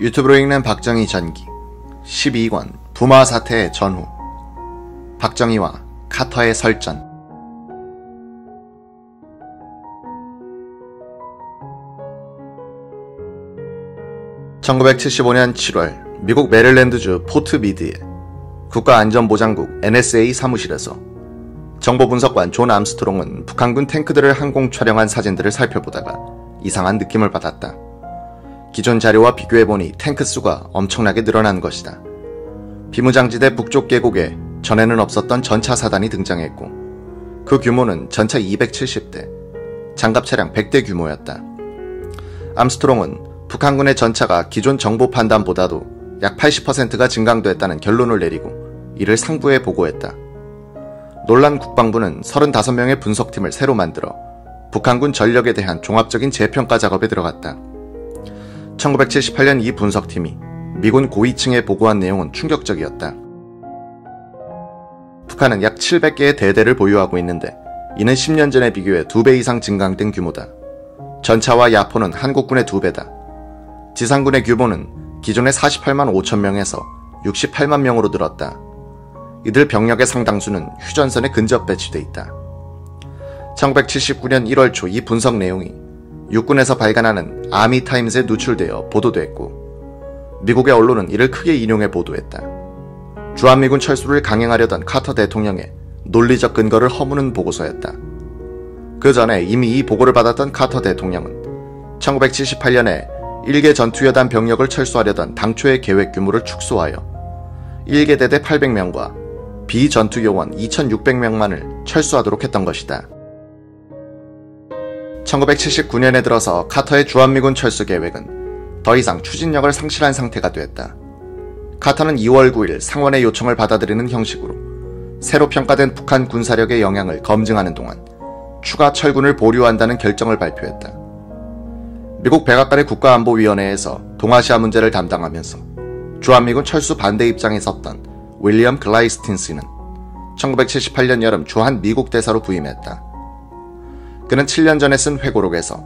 유튜브로 읽는 박정희 전기 12권 부마 사태의 전후 박정희와 카터의 설전. (1975년 7월) 미국 메릴랜드주 포트 미드의 국가안전보장국 NSA 사무실에서 정보분석관 존 암스트롱은 북한군 탱크들을 항공 촬영한 사진들을 살펴보다가 이상한 느낌을 받았다. 기존 자료와 비교해보니 탱크 수가 엄청나게 늘어난 것이다. 비무장지대 북쪽 계곡에 전에는 없었던 전차 사단이 등장했고 그 규모는 전차 270대, 장갑 차량 100대 규모였다. 암스트롱은 북한군의 전차가 기존 정보 판단보다도 약 80%가 증강됐다는 결론을 내리고 이를 상부에 보고했다. 놀란 국방부는 35명의 분석팀을 새로 만들어 북한군 전력에 대한 종합적인 재평가 작업에 들어갔다. 1978년 이 분석팀이 미군 고위층에 보고한 내용은 충격적이었다. 북한은 약 700개의 대대를 보유하고 있는데 이는 10년 전에 비교해 2배 이상 증강된 규모다. 전차와 야포는 한국군의 2배다. 지상군의 규모는 기존의 48만 5천 명에서 68만 명으로 늘었다. 이들 병력의 상당수는 휴전선에 근접 배치돼 있다. 1979년 1월 초 이 분석 내용이 육군에서 발간하는 아미타임스에 누출되어 보도됐고 미국의 언론은 이를 크게 인용해 보도했다. 주한미군 철수를 강행하려던 카터 대통령의 논리적 근거를 허무는 보고서였다. 그 전에 이미 이 보고를 받았던 카터 대통령은 1978년에 1개 전투여단 병력을 철수하려던 당초의 계획 규모를 축소하여 1개 대대 800명과 비전투요원 2600명만을 철수하도록 했던 것이다. 1979년에 들어서 카터의 주한미군 철수 계획은 더 이상 추진력을 상실한 상태가 되었다. 카터는 2월 9일 상원의 요청을 받아들이는 형식으로 새로 평가된 북한 군사력의 영향을 검증하는 동안 추가 철군을 보류한다는 결정을 발표했다. 미국 백악관의 국가안보위원회에서 동아시아 문제를 담당하면서 주한미군 철수 반대 입장에 섰던 윌리엄 글라이스틴스는 1978년 여름 주한 미국 대사로 부임했다. 그는 7년 전에 쓴 회고록에서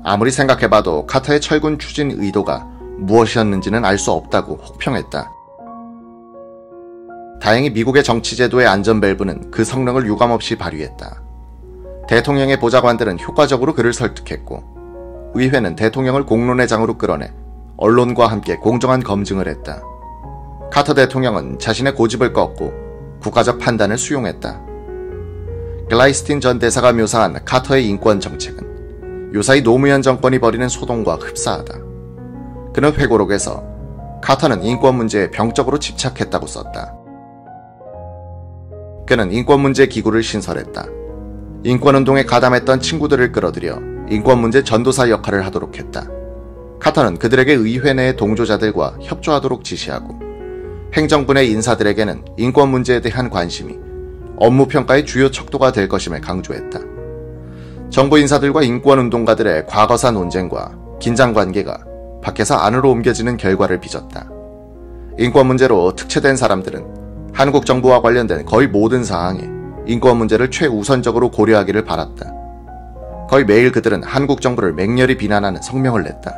아무리 생각해봐도 카터의 철군 추진 의도가 무엇이었는지는 알 수 없다고 혹평했다. 다행히 미국의 정치제도의 안전밸브는 그 성능을 유감없이 발휘했다. 대통령의 보좌관들은 효과적으로 그를 설득했고 의회는 대통령을 공론회장으로 끌어내 언론과 함께 공정한 검증을 했다. 카터 대통령은 자신의 고집을 꺾고 국가적 판단을 수용했다. 글라이스틴 전 대사가 묘사한 카터의 인권 정책은 요사이 노무현 정권이 벌이는 소동과 흡사하다. 그는 회고록에서 카터는 인권 문제에 병적으로 집착했다고 썼다. 그는 인권 문제 기구를 신설했다. 인권운동에 가담했던 친구들을 끌어들여 인권 문제 전도사 역할을 하도록 했다. 카터는 그들에게 의회 내의 동조자들과 협조하도록 지시하고 행정부 내 인사들에게는 인권 문제에 대한 관심이 업무 평가의 주요 척도가 될 것임을 강조했다. 정부 인사들과 인권운동가들의 과거사 논쟁과 긴장관계가 밖에서 안으로 옮겨지는 결과를 빚었다. 인권 문제로 특채된 사람들은 한국 정부와 관련된 거의 모든 사항에 인권 문제를 최우선적으로 고려하기를 바랐다. 거의 매일 그들은 한국 정부를 맹렬히 비난하는 성명을 냈다.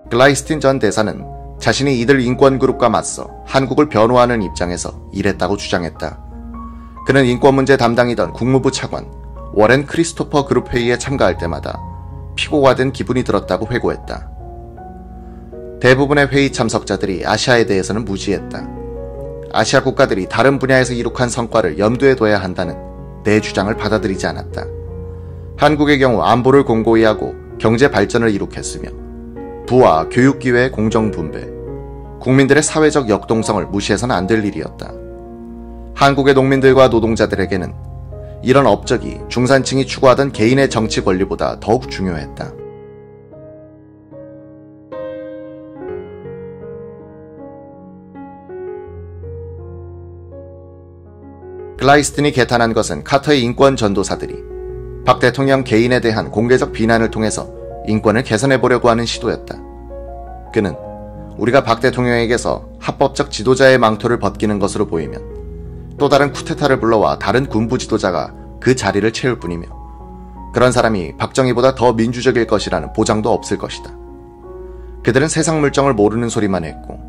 글라이스틴 전 대사는 자신이 이들 인권그룹과 맞서 한국을 변호하는 입장에서 일했다고 주장했다. 그는 인권 문제 담당이던 국무부 차관 워렌 크리스토퍼 그룹 회의에 참가할 때마다 피고가 된 기분이 들었다고 회고했다. 대부분의 회의 참석자들이 아시아에 대해서는 무지했다. 아시아 국가들이 다른 분야에서 이룩한 성과를 염두에 둬야 한다는 내 주장을 받아들이지 않았다. 한국의 경우 안보를 공고히 하고 경제 발전을 이룩했으며 부와 교육 기회의 공정 분배, 국민들의 사회적 역동성을 무시해서는 안 될 일이었다. 한국의 농민들과 노동자들에게는 이런 업적이 중산층이 추구하던 개인의 정치 권리보다 더욱 중요했다. 글라이스틴이 개탄한 것은 카터의 인권 전도사들이 박 대통령 개인에 대한 공개적 비난을 통해서 인권을 개선해보려고 하는 시도였다. 그는 우리가 박 대통령에게서 합법적 지도자의 망토를 벗기는 것으로 보이면 또 다른 쿠데타를 불러와 다른 군부 지도자가 그 자리를 채울 뿐이며 그런 사람이 박정희보다 더 민주적일 것이라는 보장도 없을 것이다. 그들은 세상 물정을 모르는 소리만 했고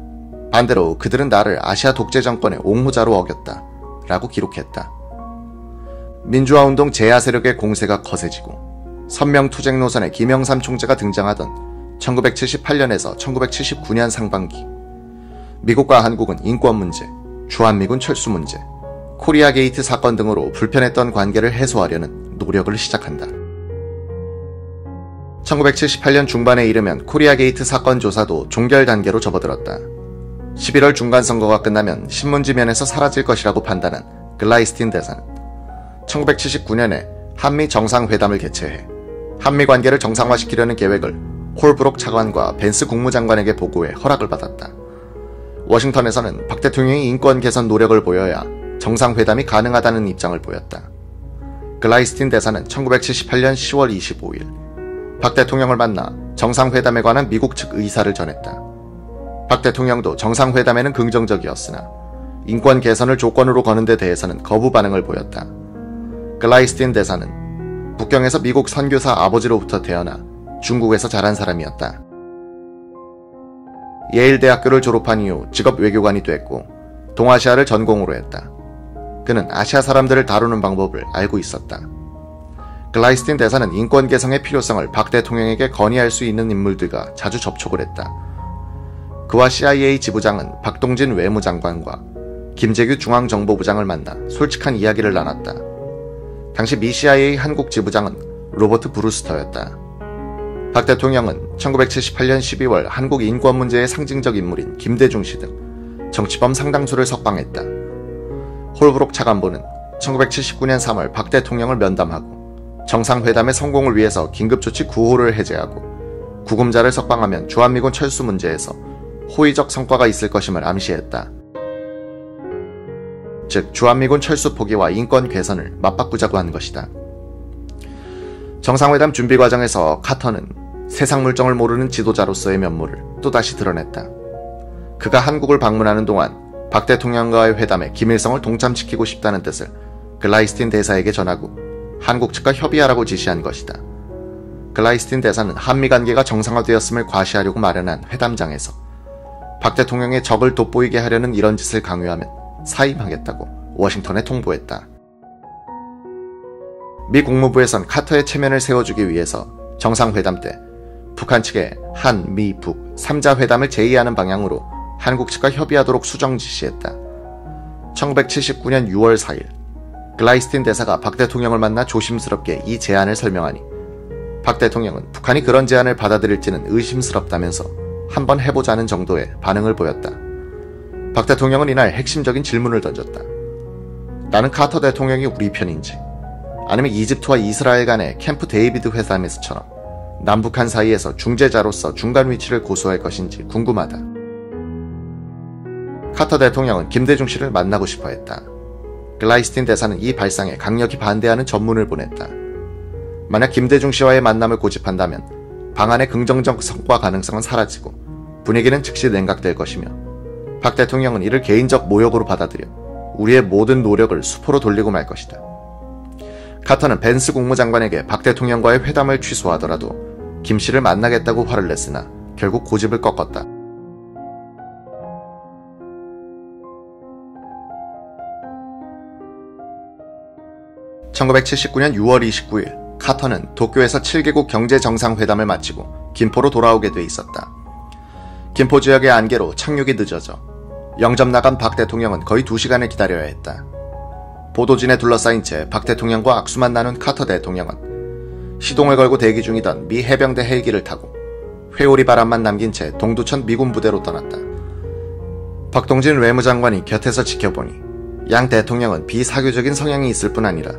반대로 그들은 나를 아시아 독재 정권의 옹호자로 어겼다 라고 기록했다. 민주화운동 제야 세력의 공세가 거세지고 선명투쟁 노선의 김영삼 총재가 등장하던 1978년에서 1979년 상반기, 미국과 한국은 인권 문제, 주한미군 철수 문제, 코리아 게이트 사건 등으로 불편했던 관계를 해소하려는 노력을 시작한다. 1978년 중반에 이르면 코리아 게이트 사건 조사도 종결 단계로 접어들었다. 11월 중간선거가 끝나면 신문지면에서 사라질 것이라고 판단한 글라이스틴 대사는 1979년에 한미 정상회담을 개최해 한미 관계를 정상화시키려는 계획을 홀브록 차관과 벤스 국무장관에게 보고해 허락을 받았다. 워싱턴에서는 박 대통령이 인권 개선 노력을 보여야 정상회담이 가능하다는 입장을 보였다. 글라이스틴 대사는 1978년 10월 25일 박 대통령을 만나 정상회담에 관한 미국 측 의사를 전했다. 박 대통령도 정상회담에는 긍정적이었으나 인권 개선을 조건으로 거는 데 대해서는 거부 반응을 보였다. 글라이스틴 대사는 북경에서 미국 선교사 아버지로부터 태어나 중국에서 자란 사람이었다. 예일 대학교를 졸업한 이후 직업 외교관이 됐고 동아시아를 전공으로 했다. 그는 아시아 사람들을 다루는 방법을 알고 있었다. 글라이스틴 대사는 인권 개선의 필요성을 박 대통령에게 건의할 수 있는 인물들과 자주 접촉을 했다. 그와 CIA 지부장은 박동진 외무장관과 김재규 중앙정보부장을 만나 솔직한 이야기를 나눴다. 당시 미 CIA 한국 지부장은 로버트 브루스터였다. 박 대통령은 1978년 12월 한국 인권 문제의 상징적 인물인 김대중 씨 등 정치범 상당수를 석방했다. 홀브록 차관보는 1979년 3월 박 대통령을 면담하고 정상회담의 성공을 위해서 긴급조치 9호를 해제하고 구금자를 석방하면 주한미군 철수 문제에서 호의적 성과가 있을 것임을 암시했다. 즉 주한미군 철수 포기와 인권 개선을 맞바꾸자고 한 것이다. 정상회담 준비 과정에서 카터는 세상 물정을 모르는 지도자로서의 면모를 또다시 드러냈다. 그가 한국을 방문하는 동안 박 대통령과의 회담에 김일성을 동참시키고 싶다는 뜻을 글라이스틴 대사에게 전하고 한국 측과 협의하라고 지시한 것이다. 글라이스틴 대사는 한미관계가 정상화되었음을 과시하려고 마련한 회담장에서 박 대통령의 적을 돋보이게 하려는 이런 짓을 강요하면 사임하겠다고 워싱턴에 통보했다. 미 국무부에선 카터의 체면을 세워주기 위해서 정상회담 때 북한 측에 한, 미, 북 3자 회담을 제의하는 방향으로 한국 측과 협의하도록 수정 지시했다. 1979년 6월 4일 글라이스틴 대사가 박 대통령을 만나 조심스럽게 이 제안을 설명하니 박 대통령은 북한이 그런 제안을 받아들일지는 의심스럽다면서 한번 해보자는 정도의 반응을 보였다. 박 대통령은 이날 핵심적인 질문을 던졌다. 나는 카터 대통령이 우리 편인지 아니면 이집트와 이스라엘 간의 캠프 데이비드 회담에서처럼 남북한 사이에서 중재자로서 중간 위치를 고수할 것인지 궁금하다. 카터 대통령은 김대중 씨를 만나고 싶어 했다. 글라이스틴 대사는 이 발상에 강력히 반대하는 전문을 보냈다. 만약 김대중 씨와의 만남을 고집한다면 방안의 긍정적 성과 가능성은 사라지고 분위기는 즉시 냉각될 것이며 박 대통령은 이를 개인적 모욕으로 받아들여 우리의 모든 노력을 수포로 돌리고 말 것이다. 카터는 벤스 국무장관에게 박 대통령과의 회담을 취소하더라도 김 씨를 만나겠다고 화를 냈으나 결국 고집을 꺾었다. (1979년 6월 29일) 카터는 도쿄에서 7개국 경제정상회담을 마치고 김포로 돌아오게 돼 있었다. 김포 지역의 안개로 착륙이 늦어져 영접 나간 박 대통령은 거의 2시간을 기다려야 했다. 보도진에 둘러싸인 채 박 대통령과 악수만 나눈 카터 대통령은 시동을 걸고 대기 중이던 미 해병대 헬기를 타고 회오리 바람만 남긴 채 동두천 미군 부대로 떠났다. 박동진 외무장관이 곁에서 지켜보니 양 대통령은 비사교적인 성향이 있을 뿐 아니라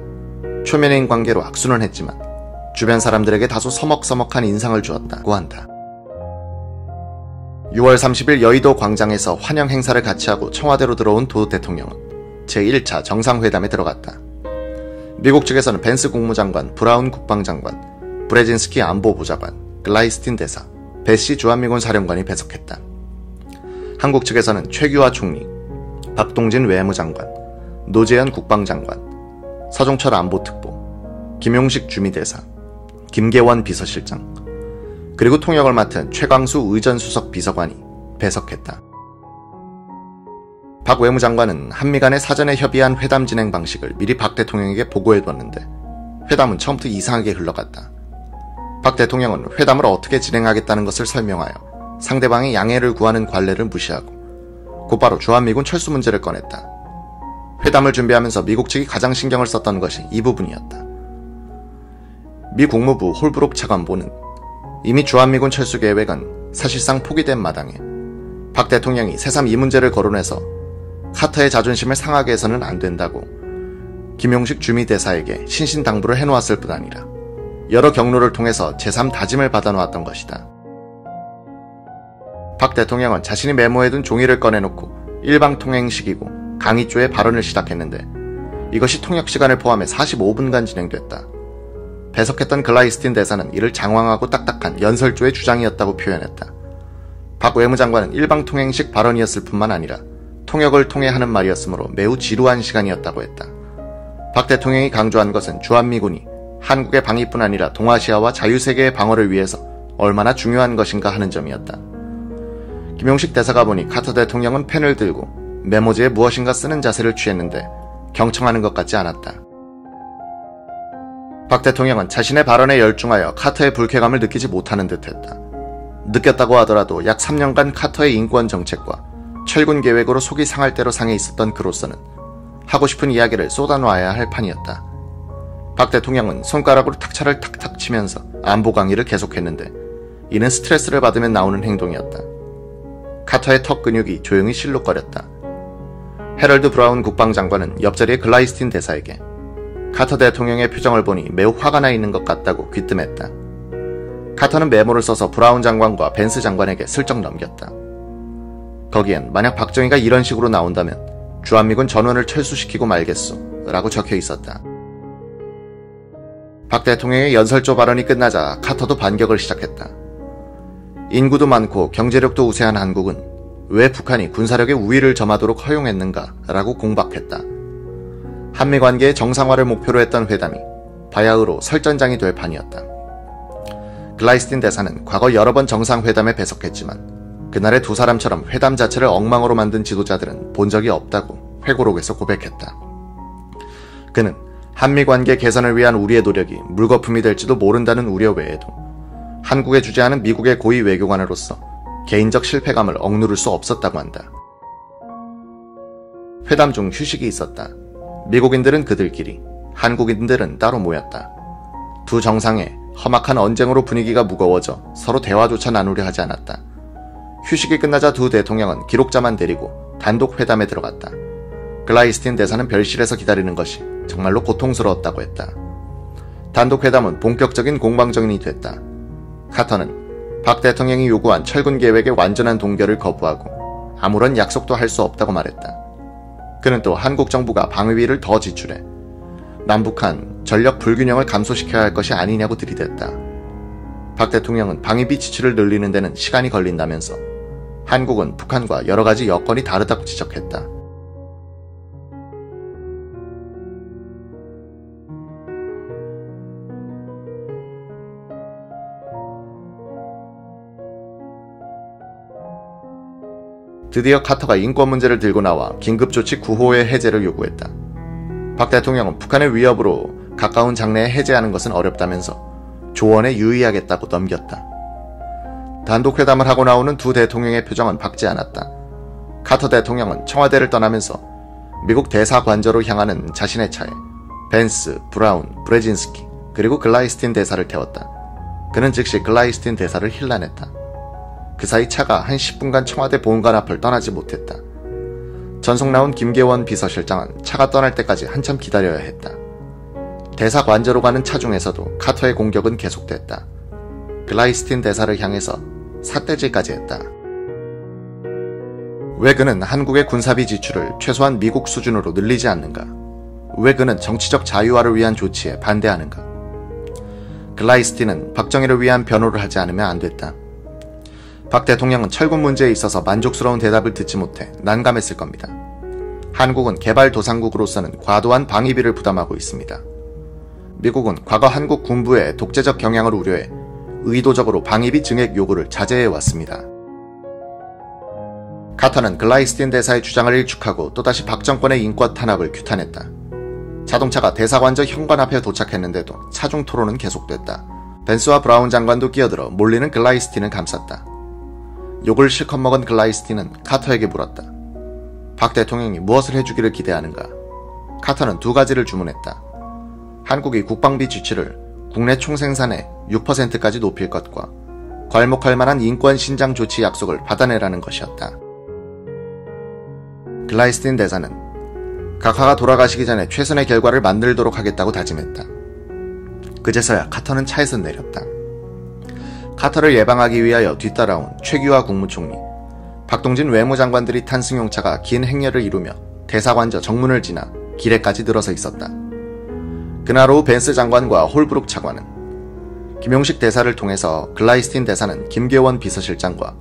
초면인 관계로 악수는 했지만 주변 사람들에게 다소 서먹서먹한 인상을 주었다고 한다. 6월 30일 여의도 광장에서 환영 행사를 같이 하고 청와대로 들어온 도 대통령은 제1차 정상회담에 들어갔다. 미국 측에서는 벤스 국무장관, 브라운 국방장관, 브레진스키 안보보좌관, 글라이스틴 대사, 베시 주한미군 사령관이 배석했다. 한국 측에서는 최규하 총리, 박동진 외무장관, 노재현 국방장관, 서종철 안보특보, 김용식 주미대사, 김계원 비서실장, 그리고 통역을 맡은 최광수 의전수석 비서관이 배석했다. 박 외무장관은 한미 간에 사전에 협의한 회담 진행 방식을 미리 박 대통령에게 보고해뒀는데 회담은 처음부터 이상하게 흘러갔다. 박 대통령은 회담을 어떻게 진행하겠다는 것을 설명하여 상대방의 양해를 구하는 관례를 무시하고 곧바로 주한미군 철수 문제를 꺼냈다. 회담을 준비하면서 미국 측이 가장 신경을 썼던 것이 이 부분이었다. 미 국무부 홀브룩 차관보는 이미 주한미군 철수 계획은 사실상 포기된 마당에 박 대통령이 새삼 이 문제를 거론해서 카터의 자존심을 상하게 해서는 안 된다고 김용식 주미대사에게 신신당부를 해놓았을 뿐 아니라 여러 경로를 통해서 제3 다짐을 받아놓았던 것이다. 박 대통령은 자신이 메모해둔 종이를 꺼내놓고 일방통행식이고 강의조의 발언을 시작했는데 이것이 통역시간을 포함해 45분간 진행됐다. 배석했던 글라이스틴 대사는 이를 장황하고 딱딱한 연설조의 주장이었다고 표현했다. 박 외무장관은 일방통행식 발언이었을 뿐만 아니라 통역을 통해 하는 말이었으므로 매우 지루한 시간이었다고 했다. 박 대통령이 강조한 것은 주한미군이 한국의 방위뿐 아니라 동아시아와 자유세계의 방어를 위해서 얼마나 중요한 것인가 하는 점이었다. 김용식 대사가 보니 카터 대통령은 펜을 들고 메모지에 무엇인가 쓰는 자세를 취했는데 경청하는 것 같지 않았다. 박 대통령은 자신의 발언에 열중하여 카터의 불쾌감을 느끼지 못하는 듯했다. 느꼈다고 하더라도 약 3년간 카터의 인권 정책과 철군 계획으로 속이 상할 대로 상해 있었던 그로서는 하고 싶은 이야기를 쏟아놓아야 할 판이었다. 박 대통령은 손가락으로 탁차를 탁탁 치면서 안보 강의를 계속했는데 이는 스트레스를 받으면 나오는 행동이었다. 카터의 턱 근육이 조용히 실룩거렸다. 해럴드 브라운 국방장관은 옆자리의 글라이스틴 대사에게 카터 대통령의 표정을 보니 매우 화가 나 있는 것 같다고 귀뜸했다. 카터는 메모를 써서 브라운 장관과 벤스 장관에게 슬쩍 넘겼다. 거기엔 만약 박정희가 이런 식으로 나온다면 주한미군 전원을 철수시키고 말겠소 라고 적혀 있었다. 박 대통령의 연설조 발언이 끝나자 카터도 반격을 시작했다. 인구도 많고 경제력도 우세한 한국은 왜 북한이 군사력의 우위를 점하도록 허용했는가 라고 공박했다. 한미관계의 정상화를 목표로 했던 회담이 바야흐로 설전장이 될 판이었다. 글라이스틴 대사는 과거 여러 번 정상회담에 배석했지만 그날의 두 사람처럼 회담 자체를 엉망으로 만든 지도자들은 본 적이 없다고 회고록에서 고백했다. 그는 한미관계 개선을 위한 우리의 노력이 물거품이 될지도 모른다는 우려 외에도 한국에 주재하는 미국의 고위 외교관으로서 개인적 실패감을 억누를 수 없었다고 한다. 회담 중 휴식이 있었다. 미국인들은 그들끼리, 한국인들은 따로 모였다. 두 정상의 험악한 언쟁으로 분위기가 무거워져 서로 대화조차 나누려 하지 않았다. 휴식이 끝나자 두 대통령은 기록자만 데리고 단독 회담에 들어갔다. 글라이스틴 대사는 별실에서 기다리는 것이 정말로 고통스러웠다고 했다. 단독 회담은 본격적인 공방전이 됐다. 카터는 박 대통령이 요구한 철군 계획의 완전한 동결을 거부하고 아무런 약속도 할 수 없다고 말했다. 그는 또 한국 정부가 방위비를 더 지출해 남북한 전력 불균형을 감소시켜야 할 것이 아니냐고 들이댔다. 박 대통령은 방위비 지출을 늘리는 데는 시간이 걸린다면서 한국은 북한과 여러 가지 여건이 다르다고 지적했다. 드디어 카터가 인권 문제를 들고 나와 긴급조치 9호의 해제를 요구했다. 박 대통령은 북한의 위협으로 가까운 장래에 해제하는 것은 어렵다면서 조언에 유의하겠다고 넘겼다. 단독 회담을 하고 나오는 두 대통령의 표정은 밝지 않았다. 카터 대통령은 청와대를 떠나면서 미국 대사관저로 향하는 자신의 차에 벤스, 브라운, 브레진스키 그리고 글라이스틴 대사를 태웠다. 그는 즉시 글라이스틴 대사를 힐난했다. 그 사이 차가 한 10분간 청와대 본관 앞을 떠나지 못했다. 전속 나온 김계원 비서실장은 차가 떠날 때까지 한참 기다려야 했다. 대사관저로 가는 차 중에서도 카터의 공격은 계속됐다. 글라이스틴 대사를 향해서 삿대질까지 했다. 왜 그는 한국의 군사비 지출을 최소한 미국 수준으로 늘리지 않는가? 왜 그는 정치적 자유화를 위한 조치에 반대하는가? 글라이스틴은 박정희를 위한 변호를 하지 않으면 안 됐다. 박 대통령은 철군 문제에 있어서 만족스러운 대답을 듣지 못해 난감했을 겁니다. 한국은 개발도상국으로서는 과도한 방위비를 부담하고 있습니다. 미국은 과거 한국 군부의 독재적 경향을 우려해 의도적으로 방위비 증액 요구를 자제해왔습니다. 카터는 글라이스틴 대사의 주장을 일축하고 또다시 박 정권의 인권 탄압을 규탄했다. 자동차가 대사관저 현관 앞에 도착했는데도 차중 토론은 계속됐다. 벤스와 브라운 장관도 끼어들어 몰리는 글라이스틴을 감쌌다. 욕을 실컷 먹은 글라이스틴은 카터에게 물었다. 박 대통령이 무엇을 해주기를 기대하는가? 카터는 두 가지를 주문했다. 한국이 국방비 지출을 국내 총생산의 6%까지 높일 것과 괄목할 만한 인권 신장 조치 약속을 받아내라는 것이었다. 글라이스틴 대사는 각하가 돌아가시기 전에 최선의 결과를 만들도록 하겠다고 다짐했다. 그제서야 카터는 차에서 내렸다. 카터를 예방하기 위하여 뒤따라온 최규하 국무총리, 박동진 외무장관들이 탄 승용차가 긴 행렬을 이루며 대사관저 정문을 지나 길에까지 들어서 있었다. 그날 오후 벤스 장관과 홀브룩 차관은 김용식 대사를 통해서 글라이스틴 대사는 김계원 비서실장과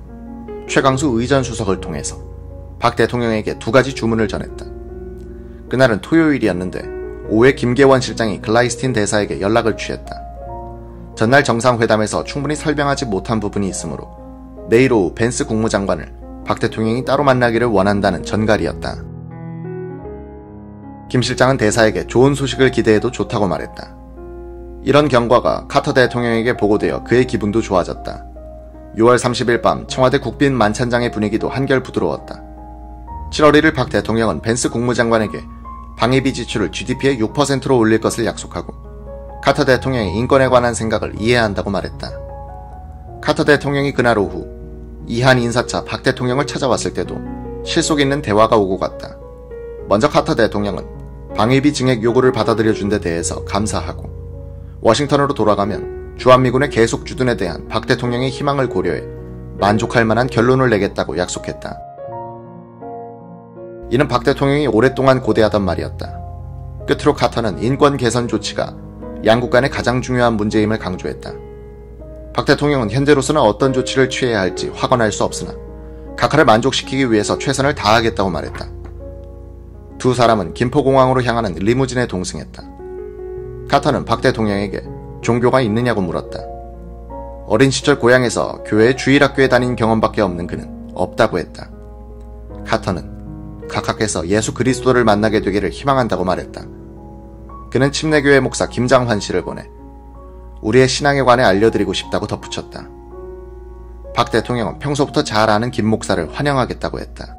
최강수 의전수석을 통해서 박 대통령에게 두 가지 주문을 전했다. 그날은 토요일이었는데 오후에 김계원 실장이 글라이스틴 대사에게 연락을 취했다. 전날 정상회담에서 충분히 설명하지 못한 부분이 있으므로 내일 오후 벤스 국무장관을 박 대통령이 따로 만나기를 원한다는 전갈이었다. 김 실장은 대사에게 좋은 소식을 기대해도 좋다고 말했다. 이런 경과가 카터 대통령에게 보고되어 그의 기분도 좋아졌다. 6월 30일 밤 청와대 국빈 만찬장의 분위기도 한결 부드러웠다. 7월 1일 박 대통령은 벤스 국무장관에게 방위비 지출을 GDP의 6%로 올릴 것을 약속하고 카터 대통령의 인권에 관한 생각을 이해한다고 말했다. 카터 대통령이 그날 오후 이한 인사차 박 대통령을 찾아왔을 때도 실속 있는 대화가 오고 갔다. 먼저 카터 대통령은 방위비 증액 요구를 받아들여준 데 대해서 감사하고 워싱턴으로 돌아가면 주한미군의 계속 주둔에 대한 박 대통령의 희망을 고려해 만족할 만한 결론을 내겠다고 약속했다. 이는 박 대통령이 오랫동안 고대하던 말이었다. 끝으로 카터는 인권 개선 조치가 양국 간의 가장 중요한 문제임을 강조했다. 박 대통령은 현재로서는 어떤 조치를 취해야 할지 확언할 수 없으나 각하를 만족시키기 위해서 최선을 다하겠다고 말했다. 두 사람은 김포공항으로 향하는 리무진에 동승했다. 카터는 박 대통령에게 종교가 있느냐고 물었다. 어린 시절 고향에서 교회 주일학교에 다닌 경험밖에 없는 그는 없다고 했다. 카터는 각하께서 예수 그리스도를 만나게 되기를 희망한다고 말했다. 그는 침례교회 목사 김장환 씨를 보내 우리의 신앙에 관해 알려드리고 싶다고 덧붙였다. 박 대통령은 평소부터 잘 아는 김 목사를 환영하겠다고 했다.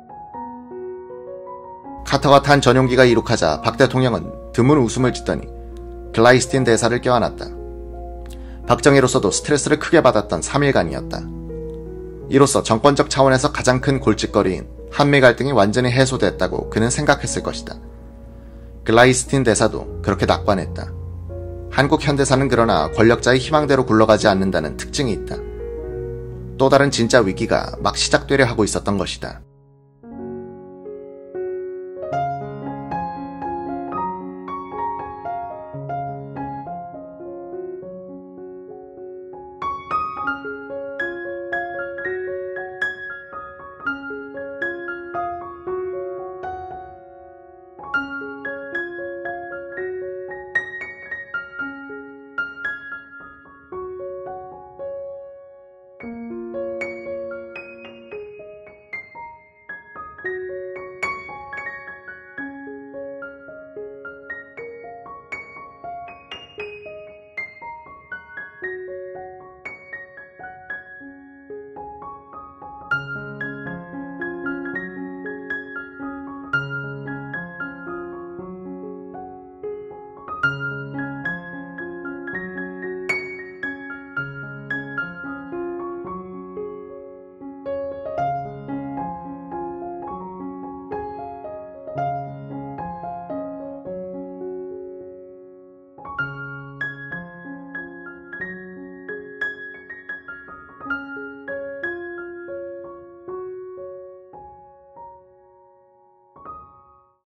카터가 탄 전용기가 이륙하자 박 대통령은 드문 웃음을 짓더니 글라이스틴 대사를 껴안았다. 박정희로서도 스트레스를 크게 받았던 3일간이었다. 이로써 정권적 차원에서 가장 큰 골칫거리인 한미 갈등이 완전히 해소됐다고 그는 생각했을 것이다. 글라이스틴 대사도 그렇게 낙관했다. 한국 현대사는 그러나 권력자의 희망대로 굴러가지 않는다는 특징이 있다. 또 다른 진짜 위기가 막 시작되려 하고 있었던 것이다.